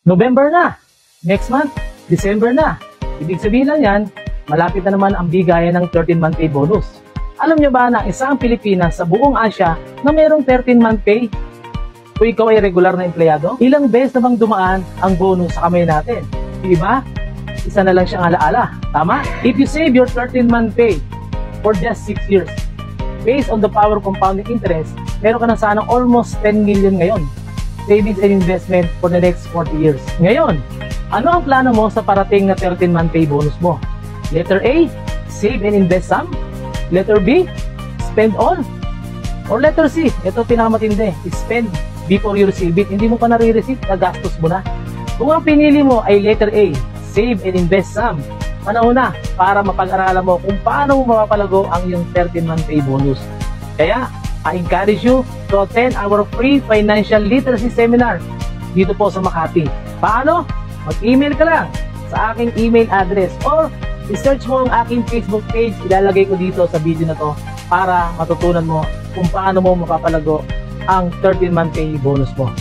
November na, next month, December na. Ibig sabihin lang yan, malapit na naman ang bigayan ng 13-month pay bonus. Alam nyo ba na isang Pilipinas sa buong Asia na mayroong 13-month pay? Kung ikaw ay regular na empleyado, ilang beses na bang dumaan ang bonus sa kamay natin? Diba? Isa na lang siyang alaala. Tama? If you save your 13-month pay for just 6 years, based on the power compounding interest, meron ka na sanang almost 10 million ngayon. Savings and investment for the next 40 years. Ngayon, ano ang plano mo sa parating na 13-month pay bonus mo? Letter A, save and invest some. Letter B, spend all. Or letter C, ito pinakamatindi, spend before you receive it. Hindi mo pa nare-receive, nagastos mo na. Kung ang pinili mo ay letter A, save and invest some, panahon na para mapag-aralan mo kung paano mo mapapalago ang iyong 13-month pay bonus. Kaya, I encourage you to attend our free financial literacy seminar dito po sa Makati. Paano? Mag-email ka lang sa aking email address or i-search mo ang aking Facebook page. Ilalagay ko dito sa video na to para matutunan mo kung paano mo mapapalago ang 13-month pay bonus mo.